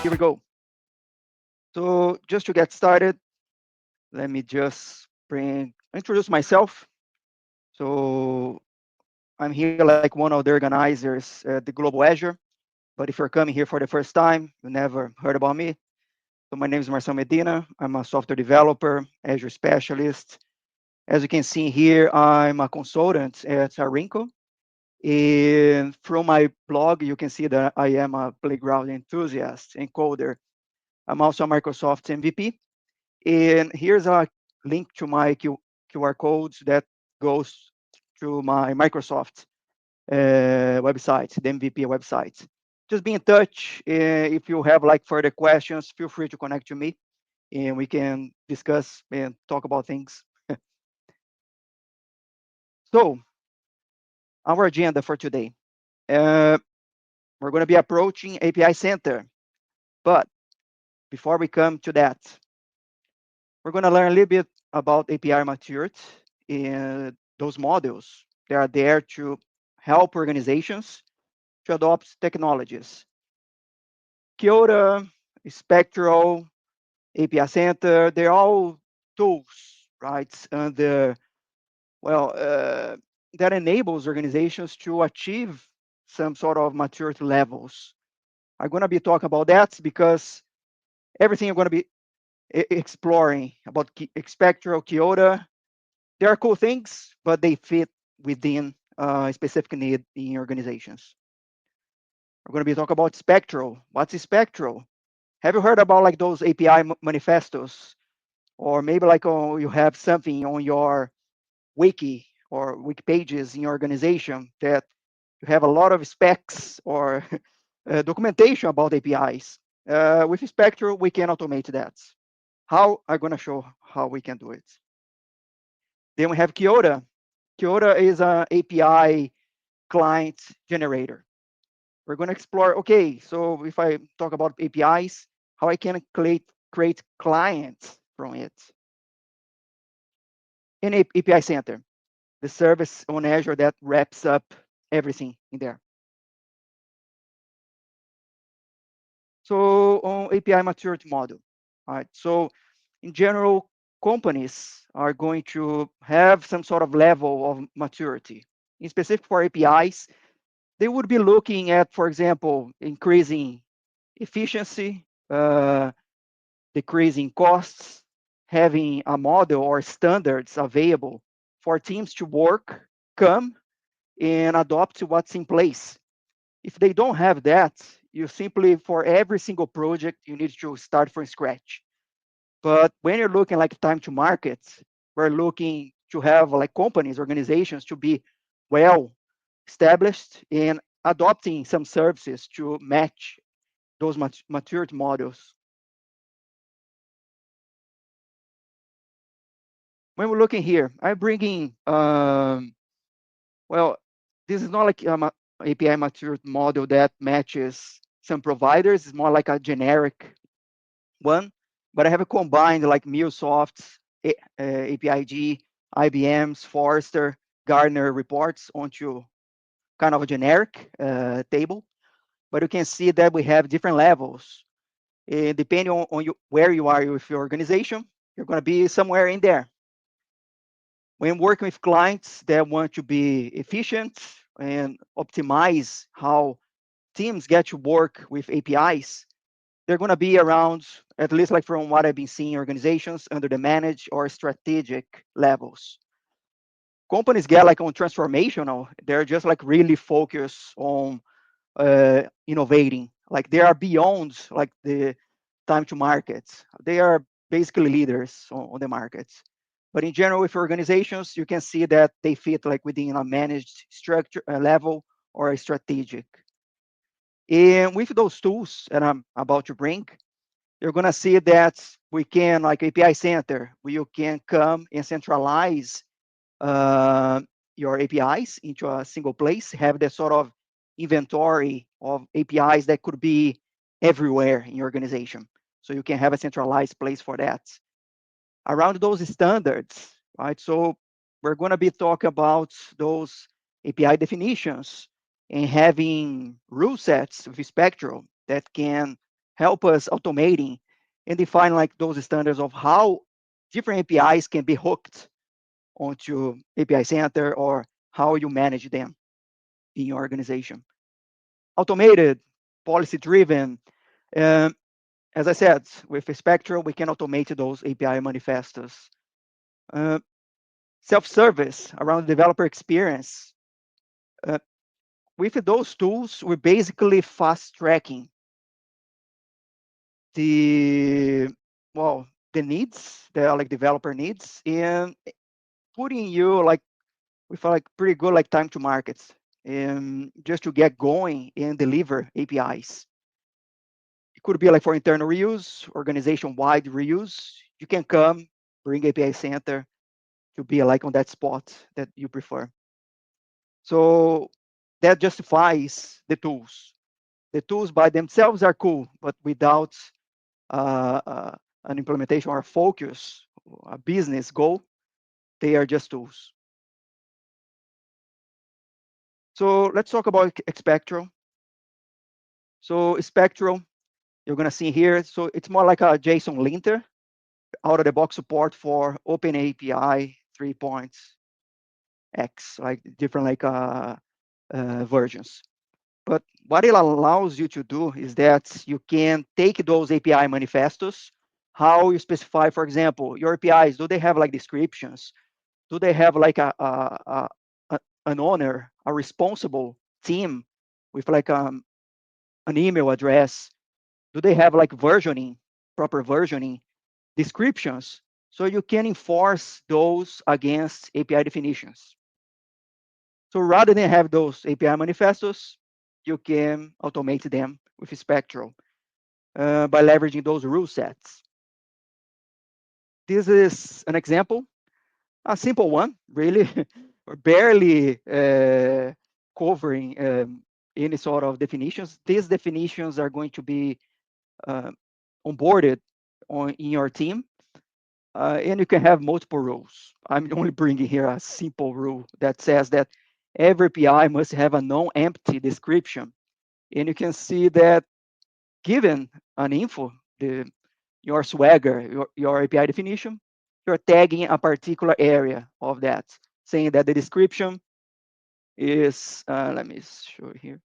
here we go. So just to get started, let me just introduce myself. So I'm here like one of the organizers at the Global Azure. But if you're coming here for the first time, you never heard about me. So my name is Marcel Medina. I'm a software developer, Azure specialist. As you can see here, I'm a consultant at Arinco. And from my blog, you can see that I am a playground enthusiast and coder. I'm also a Microsoft MVP. And here's a link to my QR codes that goes to my Microsoft website, the MVP website. Just be in touch. If you have like further questions, feel free to connect to me and we can discuss and talk about things. So, our agenda for today. Uh, we're going to be approaching API Center, but before we come to that, we're going to learn a little bit about API maturity and those models. They are there to help organizations to adopt technologies. Kiota, Spectral, API Center, they're all tools, right? And that enables organizations to achieve some sort of maturity levels. I'm going to be talking about that because everything I'm going to be exploring about Spectral, Kiota, they are cool things, but they fit within a specific need in organizations. We're going to be talking about Spectral. What's Spectral? Have you heard about like those API manifestos? Or maybe like you have something on your wiki or wiki pages in your organization that you have a lot of specs or documentation about APIs. With Spectral, we can automate that. How? I'm going to show how we can do it. Then we have Kiota. Kiota is an API client generator. We're going to explore, okay, so if I talk about APIs, how I can create clients from it. In API Center, the service on Azure that wraps up everything in there. So on API maturity model, all right? So in general, companies are going to have some sort of level of maturity. In specific for APIs, they would be looking at, for example, increasing efficiency, decreasing costs, having a model or standards available for teams to work, come, and adopt what's in place. If they don't have that, you simply, for every single project, you need to start from scratch. But when you're looking like time to market, we're looking to have like companies, organizations to be well established in adopting some services to match those maturity models. When we're looking here, I'm bringing, well, this is not like API maturity model that matches some providers. It's more like a generic one, but I have a combined like MuleSoft's, APIG, IBM's, Forrester, Gartner reports onto kind of a generic table. But you can see that we have different levels. Depending on where you are with your organization, you're going to be somewhere in there. When working with clients that want to be efficient and optimize how teams get to work with APIs, they're going to be around, at least like from what I've been seeing, organizations under the managed or strategic levels. Companies get like on transformational, they're just like really focused on innovating. Like they are beyond like the time to market. They are basically leaders on the markets. But in general, with organizations, you can see that they fit like within a managed structure level or a strategic. And with those tools that I'm about to bring, you're going to see that we can, like API Center, where you can come and centralize uh, your APIs into a single place, have the sort of inventory of APIs that could be everywhere in your organization. So you can have a centralized place for that. Around those standards, right? So we're going to be talking about those API definitions and having rule sets with Spectral that can help us automating and define like those standards of how different APIs can be hooked onto API Center or how you manage them in your organization. Automated, policy driven. Um, as I said, with Spectral, we can automate those API manifestos. Uh, Self-service around developer experience. Uh, with those tools, we're basically fast tracking the well the needs, the like developer needs, and putting you like with like pretty good like time to markets, just to get going and deliver APIs. It could be like for internal reuse, organization-wide reuse. You can come, bring API Center to be like on that spot that you prefer. So that justifies the tools. The tools by themselves are cool, but without uh, uh, an implementation or a focus, a business goal, they are just tools. So let's talk about Spectral. So Spectral, you're gonna see here. So it's more like a JSON linter, out of the box support for OpenAPI 3.x, like different like versions. But what it allows you to do is that you can take those API manifestos, how you specify, for example, your APIs, do they have like descriptions? Do they have like an owner, a responsible team with like an email address? Do they have like versioning, proper versioning, descriptions? So you can enforce those against API definitions. So rather than have those API manifestos, you can automate them with Spectral by leveraging those rule sets. This is an example, a simple one, really, or barely covering any sort of definitions. These definitions are going to be uh, onboarded in your team, and you can have multiple rules. I'm only bringing here a simple rule that says that every API must have a non-empty description. And you can see that given an info, your Swagger, your API definition, you're tagging a particular area of that, saying that the description is, let me show here,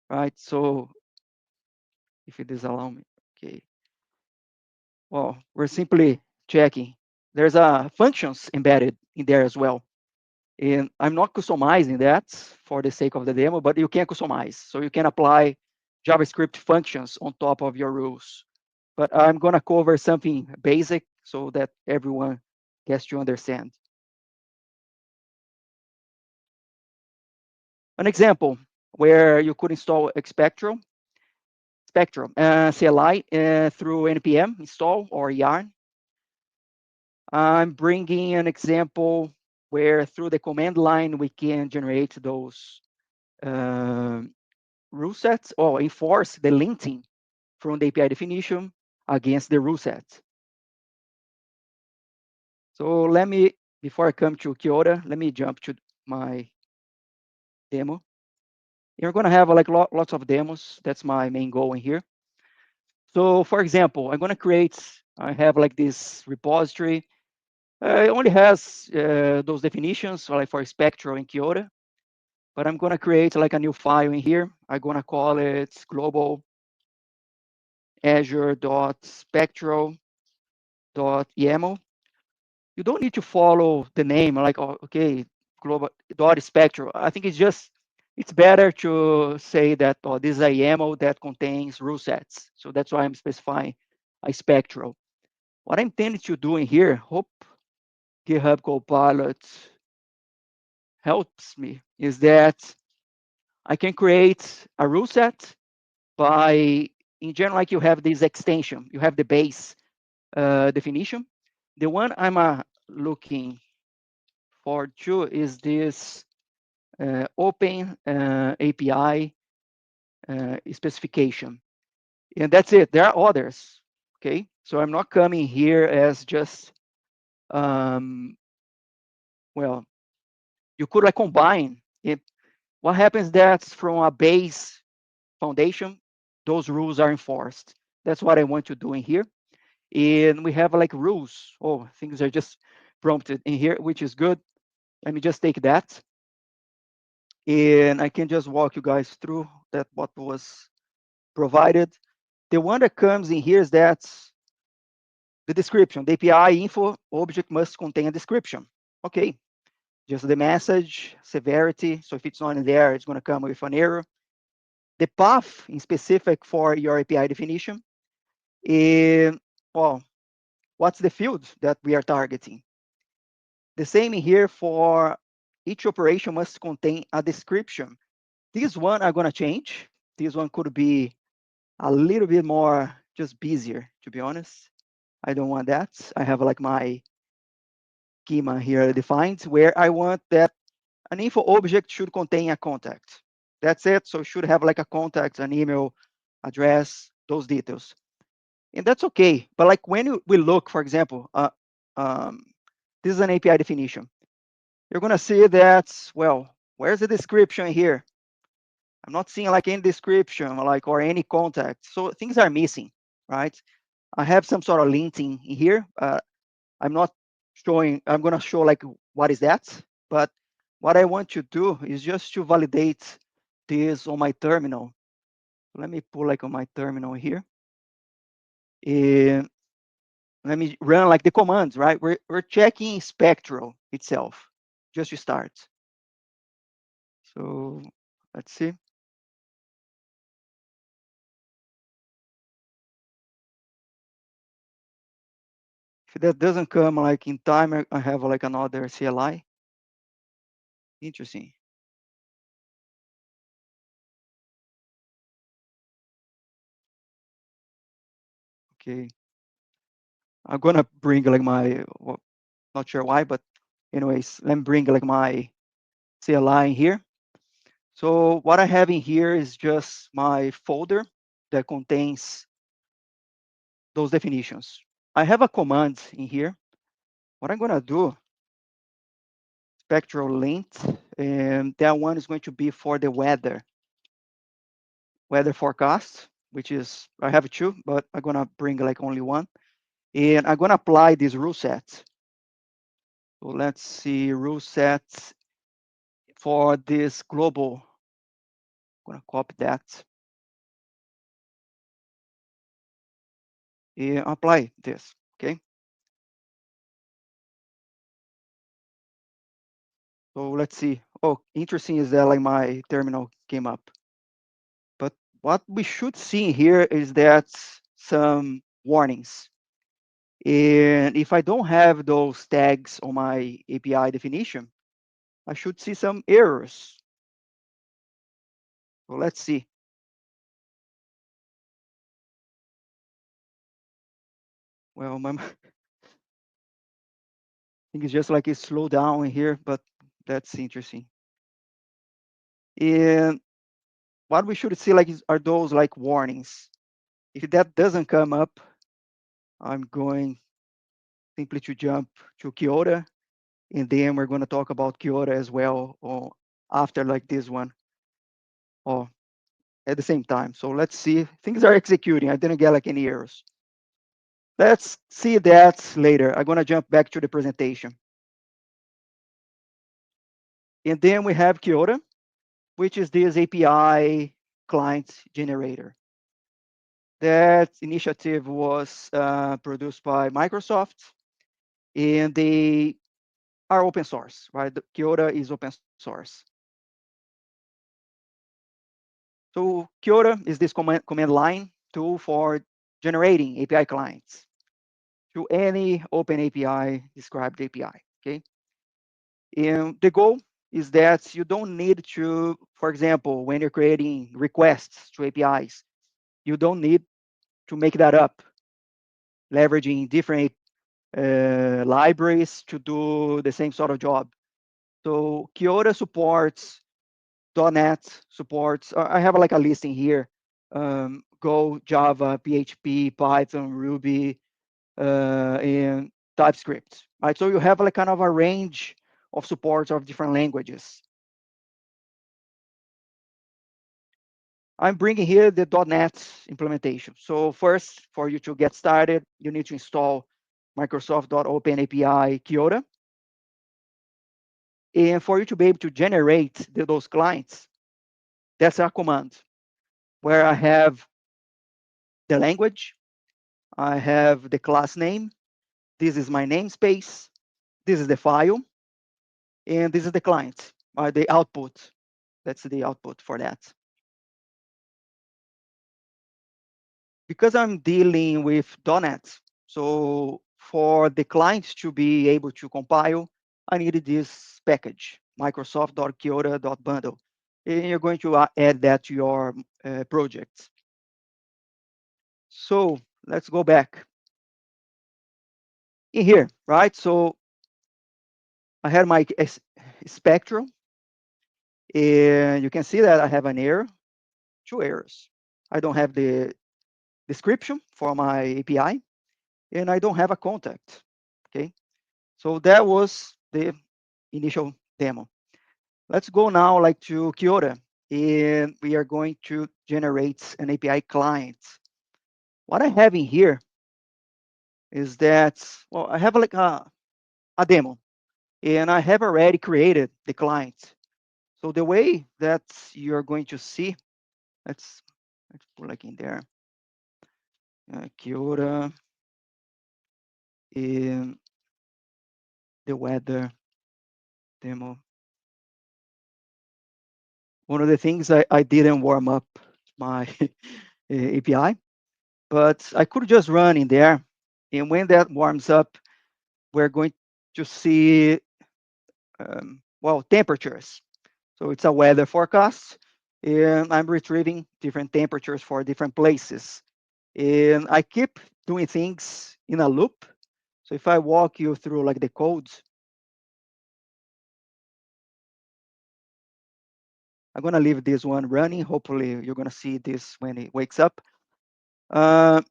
right? So if it does allow me, okay. Well, we're simply checking. There's a functions embedded in there as well. And I'm not customizing that for the sake of the demo, but you can customize. So you can apply JavaScript functions on top of your rules. But I'm going to cover something basic so that everyone gets to understand. An example where you could install Spectral CLI through npm install or yarn. I'm bringing an example where through the command line we can generate those rule sets or enforce the linting from the API definition against the rule set. So let me, before I come to Kiota, let me jump to my demo. You're going to have like lots of demos. That's my main goal in here. So for example, I'm going to create, I have like this repository. It only has those definitions, so like for Spectral and Kiota, but I'm going to create like a new file in here. I'm going to call it global azure.spectral.yaml. You don't need to follow the name like, oh, okay, global dot spectral. I think it's better to say that, oh, this is a YAML that contains rule sets. So that's why I'm specifying a spectral. What I'm intending to do in here, hope GitHub Copilot helps me, is that I can create a rule set by, in general, like you have this extension, you have the base definition. The one I'm looking for two is this open API specification. And that's it. There are others. Okay. So I'm not coming here as just, well, you could like combine it. What happens that's from a base foundation, those rules are enforced. That's what I want to do in here. And we have like rules. Oh, things are just prompted in here, which is good. Let me just take that. And I can just walk you guys through that what was provided. The one that comes in here is that the description. The API info object must contain a description. Okay, just the message, severity. So if it's not in there, it's going to come with an error. The path in specific for your API definition. And, well, what's the field that we are targeting? The same here for each operation must contain a description. This one I'm going to change. This one could be a little bit more just busier, to be honest. I don't want that. I have like my schema here defined where I want that an info object should contain a contact. That's it. So it should have like a contact, an email address, those details. And that's okay. But like when we look, for example, um, this is an API definition. You're going to see that, well, where's the description here? I'm not seeing like any description like or any contact. So things are missing, right? I have some sort of linting in here. I'm not showing, I'm going to show like what is that. But what I want to do is just to validate this on my terminal. Let me pull like on my terminal here. And let me run like the commands, right? We're checking Spectral itself just to start. So let's see. If that doesn't come like in time, I have like another CLI. Interesting. Okay. I'm gonna bring like my, well, not sure why, but anyways, let me bring like my CLI in here. So what I have in here is just my folder that contains those definitions. I have a command in here. What I'm gonna do, spectral lint, and that one is going to be for the weather forecast, which is, I have two, but I'm gonna bring like only one. And I'm gonna apply this rule set. So let's see, rule set for this global. I'm gonna copy that and apply this, okay? So let's see. Oh, interesting is that like my terminal came up. But what we should see here is that some warnings. And if I don't have those tags on my API definition, I should see some errors. So let's see. Well, my I think it's just like it slowed down in here, but that's interesting. And what we should see like are those like warnings. If that doesn't come up, I'm going simply to jump to Kiota, and then we're going to talk about Kiota as well, or after like this one, or at the same time. So let's see. Things are executing. I didn't get like any errors. Let's see that later. I'm going to jump back to the presentation. And then we have Kiota, which is this API client generator. That initiative was produced by Microsoft, and they are open source, right? The Kiota is open source. So Kiota is this command line tool for generating API clients to any OpenAPI described API, okay? And the goal is that you don't need to, for example, when you're creating requests to APIs, you don't need to make that up, leveraging different libraries to do the same sort of job. So Kiota supports .NET, supports, I have like a listing here, Go, Java, PHP, Python, Ruby, and TypeScript, right? So you have like kind of a range of supports of different languages. I'm bringing here the .NET implementation. So first, for you to get started, you need to install Microsoft.OpenAPI Kiota. And for you to be able to generate those clients, that's a command where I have the language, I have the class name, this is my namespace, this is the file, and this is the client, the output. That's the output for that. Because I'm dealing with .NET, so for the clients to be able to compile, I needed this package, Microsoft.Kiota.bundle. And you're going to add that to your project. So let's go back in here, right? So I had my Spectral, and you can see that I have an error, two errors. I don't have the description for my API, and I don't have a contact. Okay, so that was the initial demo. Let's go now like to Kiota, and we are going to generate an API client. What I have in here is that, well, I have like a demo, and I have already created the client. So the way that you're going to see, let's put like in there, Kiota, in the weather demo. One of the things I didn't warm up my API, but I could just run in there. And when that warms up, we're going to see, well, temperatures. So it's a weather forecast, and I'm retrieving different temperatures for different places. And I keep doing things in a loop. So if I walk you through like the codes, I'm gonna leave this one running. Hopefully you're gonna see this when it wakes up. Uh,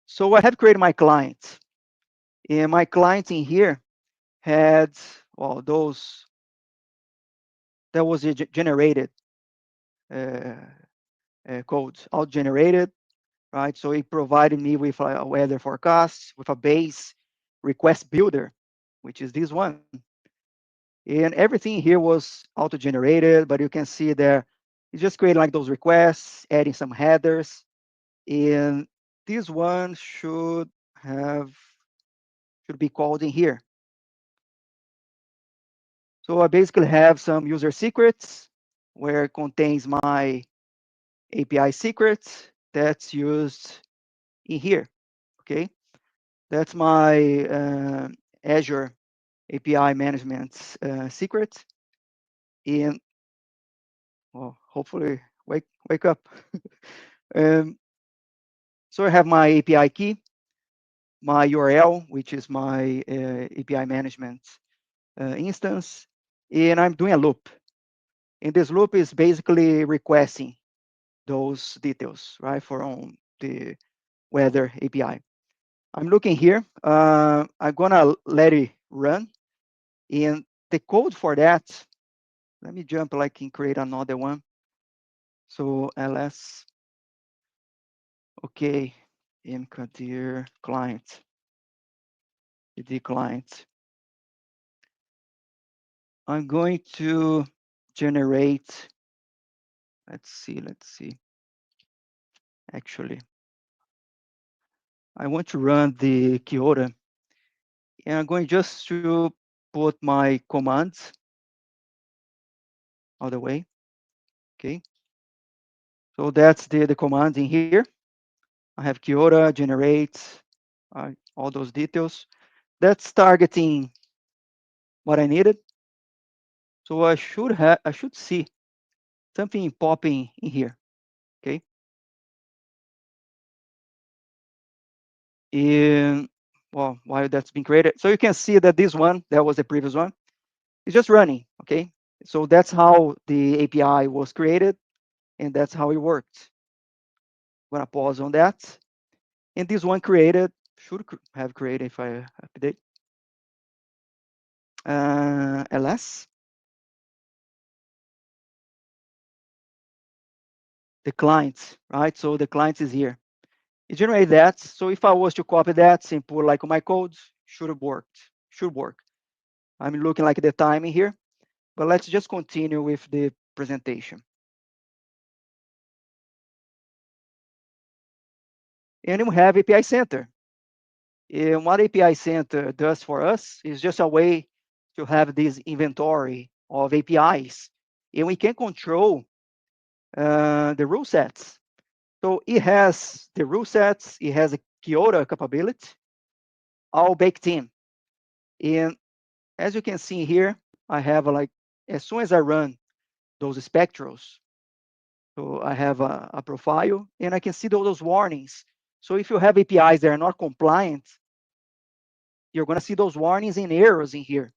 so I have created my client, and my client in here had, well, those that was generated uh, codes, all generated, right? So it provided me with a weather forecast with a base request builder, which is this one. And everything here was auto-generated, but you can see there, it's just creating like those requests, adding some headers. And this one should be called in here. So I basically have some user secrets where it contains my API secrets that's used in here. Okay, that's my Azure API management secret. And well, hopefully wake up. um, so I have my API key, my URL, which is my API management instance, and I'm doing a loop. And this loop is basically requesting those details, right, from the weather API. I'm looking here. I'm gonna let it run, and the code for that. Let me jump like and create another one. So ls, okay, mkdir client, the client. I'm going to generate. Let's see. Actually, I want to run the Kiota, and I'm going just to put my commands all the way. Okay. So that's the command in here. I have Kiota, generate, all those details. That's targeting what I needed. So I should see something popping in here. Okay. And well, while that's being created, so you can see that this one, that was the previous one, is just running. Okay. So that's how the API was created, and that's how it worked. I'm gonna pause on that. And this one created should have created if I update ls. the client, right? So the client is here. It generated that. So if I was to copy that and put like my code, should have worked. Should work. I'm looking like the timing here, but let's just continue with the presentation. And we have API Center. And what API Center does for us is just a way to have this inventory of APIs. And we can control the rule sets. So it has the rule sets, it has a Kiota capability, all baked in. And as you can see here, I have like, as soon as I run those spectrals, so I have a profile and I can see those warnings. So if you have APIs that are not compliant, you're going to see those warnings and errors in here.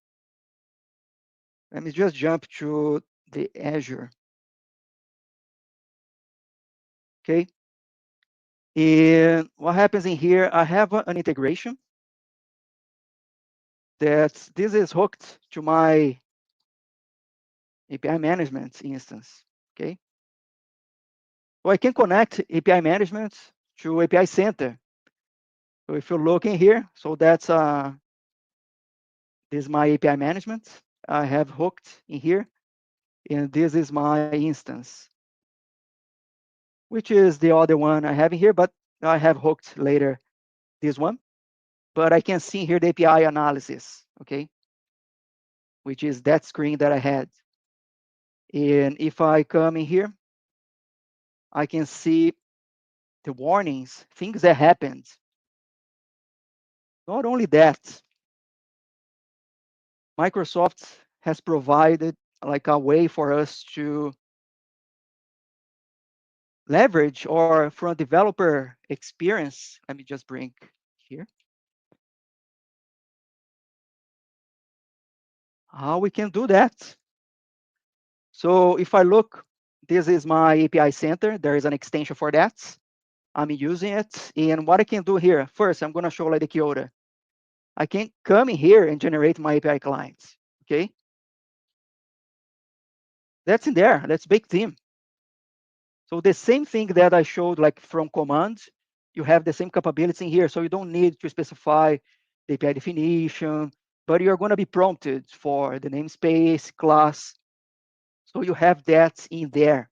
Let me just jump to the Azure. Okay. And what happens in here, I have an integration that this is hooked to my API management instance. Okay. So I can connect API management to API Center. So if you look in here, so that's this is my API management. I have hooked in here, and this is my instance, which is the other one I have in here, but I have hooked later this one. But I can see here the API analysis, okay, which is that screen that I had. And if I come in here, I can see the warnings, things that happened. Not only that, Microsoft has provided like a way for us to leverage, or from a developer experience, let me just bring here, how we can do that. So if I look, this is my API Center. There is an extension for that. I'm using it. And what I can do here, first, I'm going to show like the Kiota. I can come in here and generate my API clients. Okay. That's in there. That's baked in. So the same thing that I showed like from commands, you have the same capabilities in here. So you don't need to specify the API definition, but you're going to be prompted for the namespace, class. So you have that in there.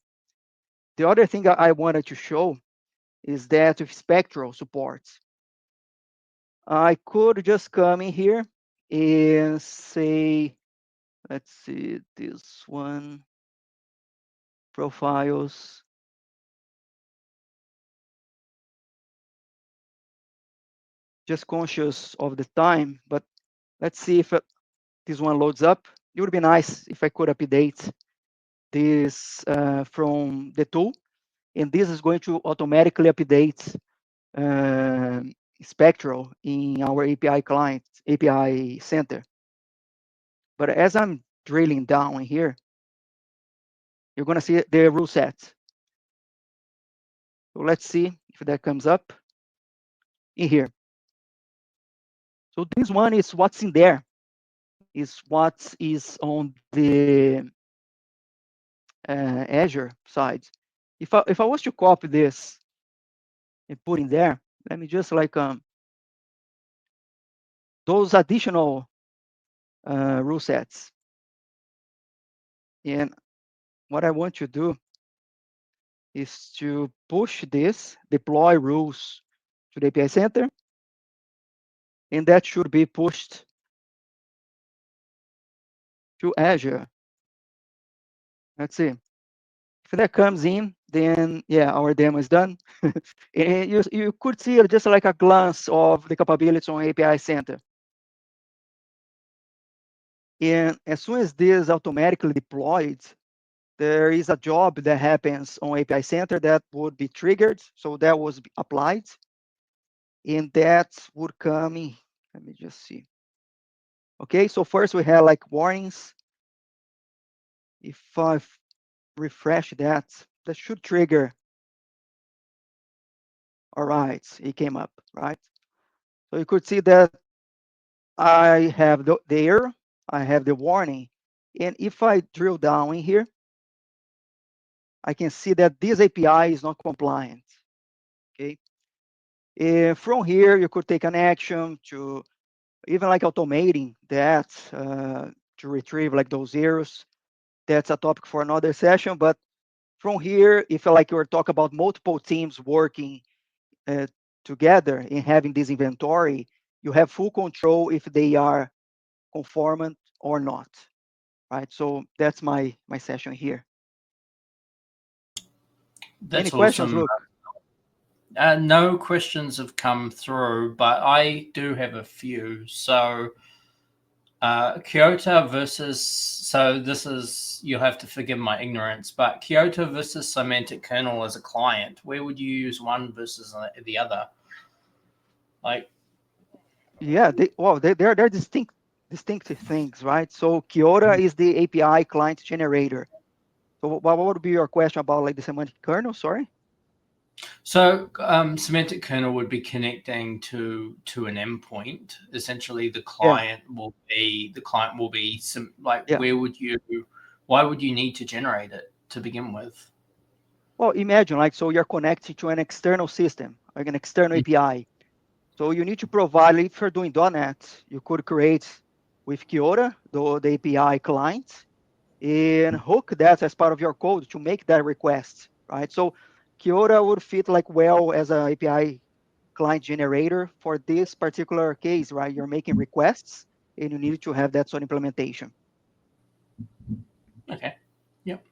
The other thing I wanted to show is that with Spectral support, I could just come in here and say, let's see, this one, profiles. Just conscious of the time, but let's see if this one loads up. It would be nice if I could update this from the tool, and this is going to automatically update uh, Spectral in our API client, API Center. But as I'm drilling down in here, you're going to see the rule set. So let's see if that comes up in here. So this one is what's in there, is what is on the Azure side. If I was to copy this and put in there, let me just like those additional rule sets. And what I want to do is to push this, deploy rules to the API Center, and that should be pushed to Azure. Let's see. If that comes in, then yeah, our demo is done. And you could see just like a glance of the capabilities on API Center. And as soon as this automatically deployed, there is a job that happens on API Center that would be triggered. So that was applied. And that would come in. Let me just see. Okay, so first we had like warnings. If I refresh that, that should trigger. All right, it came up, right? So you could see that I have the error, I have the warning. And if I drill down in here, I can see that this API is not compliant. Okay. From here, you could take an action to even like automating that to retrieve like those errors. That's a topic for another session. But from here, if like you're talking about multiple teams working uh, together and having this inventory, you have full control if they are conformant or not, right? So that's my session here. Any That's questions, awesome. Luke? No questions have come through, but I do have a few. So, Kiota versus, so this is, you'll have to forgive my ignorance, but Kiota versus semantic kernel as a client, where would you use one versus the other? Like, Yeah, they're distinctive things, right? So Kiota is the API client generator. So what would be your question about like the semantic kernel? Sorry. so semantic kernel would be connecting to an endpoint. Essentially, Yeah, the client will be some, like, yeah. why would you need to generate it to begin with? Well, imagine like so you're connected to an external system, like an external API. So you need to provide, if you're doing .NET, you could create with Kiota, the API client, and hook that as part of your code to make that request, right? So Kiota would fit like well as an API client generator for this particular case, right? You're making requests and you need to have that sort of implementation. Okay. Yep.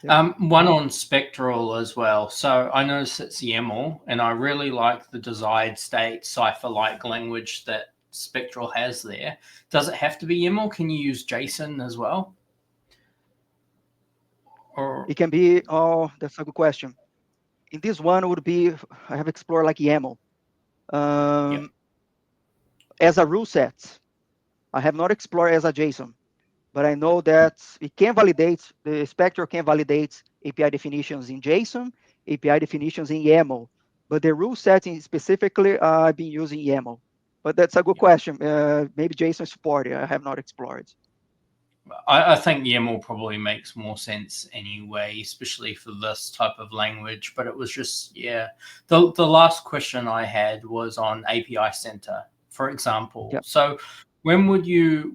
Yeah. One on Spectral as well. So I noticed it's YAML, and I really like the desired state cipher-like language that Spectral has there. Does it have to be YAML? Can you use JSON as well? Or It can be, oh, that's a good question. In this one would be, I have explored like YAML. yep. Um, as a rule set, I have not explored as a JSON, but I know that it can validate, the Spectral can validate API definitions in JSON, API definitions in YAML, but the rule setting specifically, I've been using YAML. But that's a good Yep. question. Maybe JSON support, I have not explored. I think YAML probably makes more sense anyway, especially for this type of language. But it was just, yeah. The last question I had was on API Center, for example. Yeah. So when would you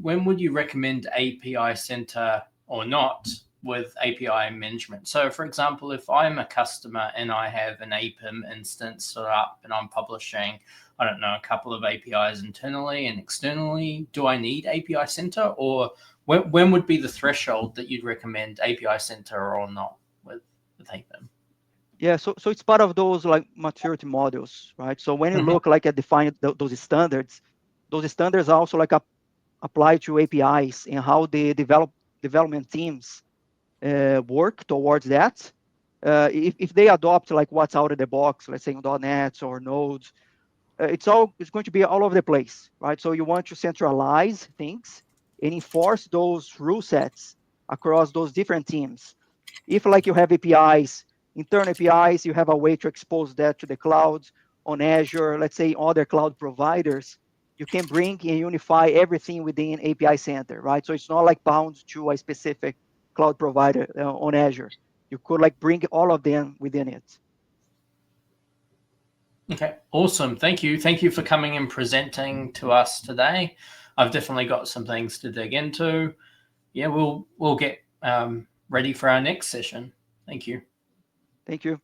recommend API Center or not with API management? So for example, if I'm a customer and I have an APIM instance set up and I'm publishing, I don't know, a couple of APIs internally and externally, do I need API Center, or when would be the threshold that you'd recommend API Center or not with APIM? Yeah, so it's part of those like maturity models, right? So when you Mm-hmm. look like at defining those standards are also like apply to APIs and how the development teams work towards that. If they adopt like what's out of the box, let's say on .NET or Node, it's going to be all over the place, right? So you want to centralize things and enforce those rule sets across those different teams. If like you have APIs, internal APIs, you have a way to expose that to the clouds on Azure, let's say other cloud providers, you can bring and unify everything within API Center, right? So it's not like bound to a specific cloud provider on Azure. You could like bring all of them within it. Okay, awesome. Thank you. Thank you for coming and presenting to us today. I've definitely got some things to dig into. Yeah, we'll get ready for our next session. Thank you. Thank you.